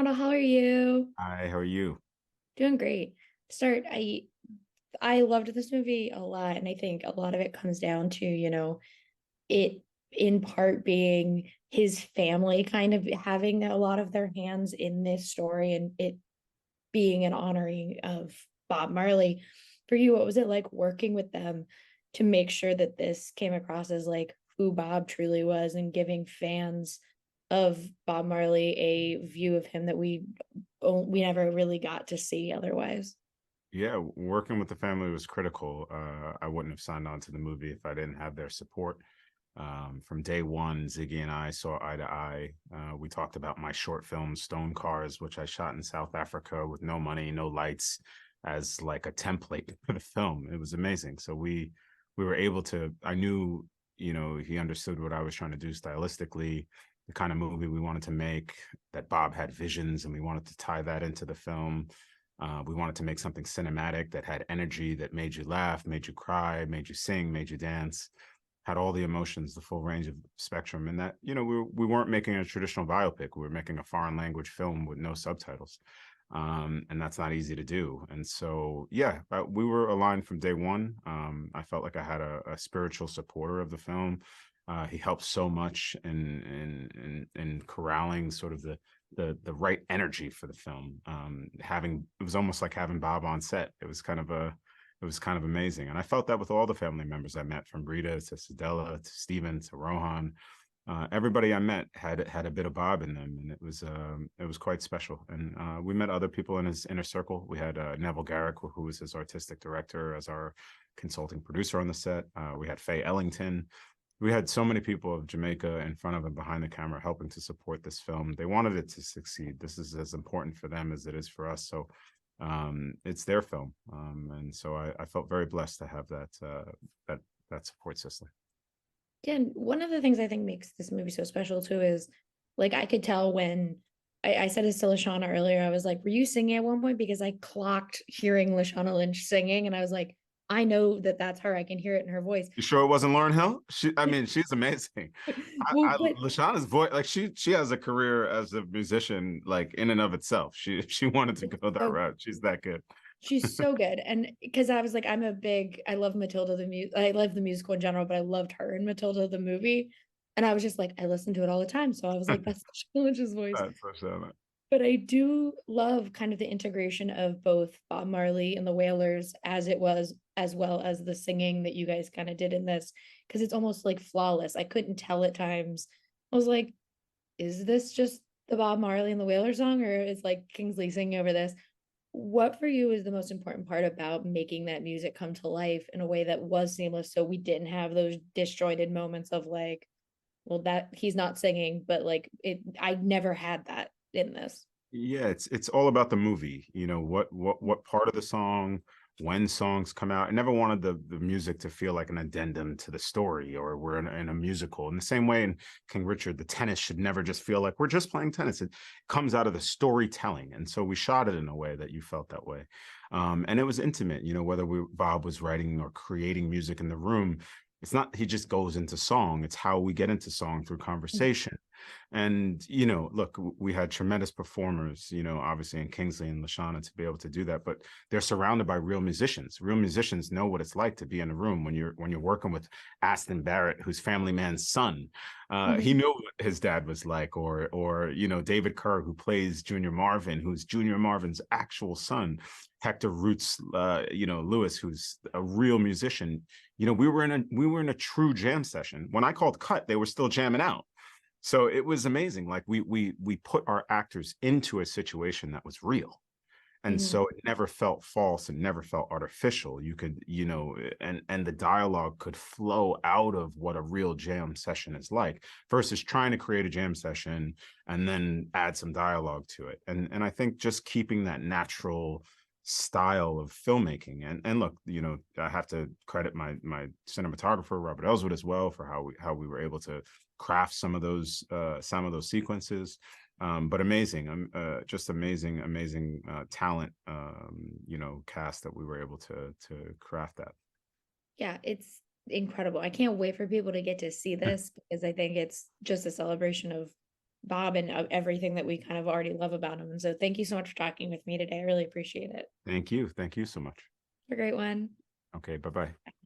Reinaldo, how are you? Hi, how are you? Doing great. Start, I loved this movie a lot, and I think a lot of it comes down to, it in part being his family kind of having a lot of their hands in this story and it being an honoring of Bob Marley. For you, what was it like working with them to make sure that this came across as like who Bob truly was and giving fans of Bob Marley a view of him that we never really got to see otherwise? Yeah, working with the family was critical. I wouldn't have signed on to the movie if I didn't have their support. From day one, Ziggy and I saw eye to eye. We talked about my short film, Stone Cars, which I shot in South Africa with no money, no lights, as like a template for the film. It was amazing. So we were able to. I knew, he understood what I was trying to do stylistically, the kind of movie we wanted to make. That Bob had visions, and we wanted to tie that into the film. We wanted to make something cinematic that had energy, that made you laugh, made you cry, made you sing, made you dance, had all the emotions, the full range of spectrum. And that, we weren't making a traditional biopic. We were making a foreign language film with no subtitles. And that's not easy to do. And so, yeah, we were aligned from day one. I felt like I had a spiritual supporter of the film. He helped so much in corralling sort of the right energy for the film. Having it was almost like having Bob on set. It was kind of amazing, and I felt that with all the family members I met, from Rita to Sadella to Steven to Rohan. Everybody I met had a bit of Bob in them, and it was quite special. And we met other people in his inner circle. We had Neville Garrick, who was his artistic director, as our consulting producer on the set. We had Faye Ellington. We had so many people of Jamaica in front of and behind the camera helping to support this film. They wanted it to succeed. This is as important for them as it is for us. So it's their film, and so I felt very blessed to have that support system. Yeah, and one of the things I think makes this movie so special too is like I could tell when I said this to Lashana earlier, I was like, were you singing at one point? Because I clocked hearing Lashana Lynch singing, and I was like, I know that that's her. I can hear it in her voice. You sure it wasn't Lauren Hill? I mean, she's amazing. Well, but Lashana's voice, like she has a career as a musician, like in and of itself. She wanted to it's go that so route. She's that good. she's so good. And because I was like, I love Matilda I love the musical in general, but I loved her in Matilda the movie. And I was just like, I listened to it all the time. So I was like, that's Lashana Lynch's voice. That's Lashana. But I do love kind of the integration of both Bob Marley and the Wailers as it was, as well as the singing that you guys kind of did in this, because it's almost like flawless. I couldn't tell at times. I was like, is this just the Bob Marley and the Wailers song, or is like Kingsley singing over this? What for you is the most important part about making that music come to life in a way that was seamless so we didn't have those disjointed moments of like, well, that he's not singing, but like I never had that in this. Yeah, it's all about the movie. What part of the song, when songs come out. I never wanted the music to feel like an addendum to the story, or we're in a musical. In the same way in King Richard, the tennis should never just feel like we're just playing tennis. It comes out of the storytelling. And so we shot it in a way that you felt that way. And it was intimate, whether Bob was writing or creating music in the room. It's not he just goes into song. It's how we get into song through conversation. And, look, we had tremendous performers, obviously in Kingsley and Lashana to be able to do that, but they're surrounded by real musicians. Real musicians know what it's like to be in a room when you're working with Aston Barrett, who's Family Man's son. He Mhm. knew what his dad was like, or David Kerr, who plays Junior Marvin, who's Junior Marvin's actual son. Hector Roots, Lewis, who's a real musician. We were in a true jam session. When I called cut, they were still jamming out. So it was amazing. Like we put our actors into a situation that was real. And Mhm. so it never felt false and never felt artificial. You could, and the dialogue could flow out of what a real jam session is like, versus trying to create a jam session and then add some dialogue to it. And I think just keeping that natural style of filmmaking. And look, I have to credit my cinematographer Robert Ellswood as well for how we were able to craft some of those sequences. But amazing, just amazing talent, cast that we were able to craft that. Yeah, it's incredible. I can't wait for people to get to see this because I think it's just a celebration of Bob and everything that we kind of already love about him. And so thank you so much for talking with me today. I really appreciate it. Thank you. Thank you so much. Have a great one. Okay, bye-bye.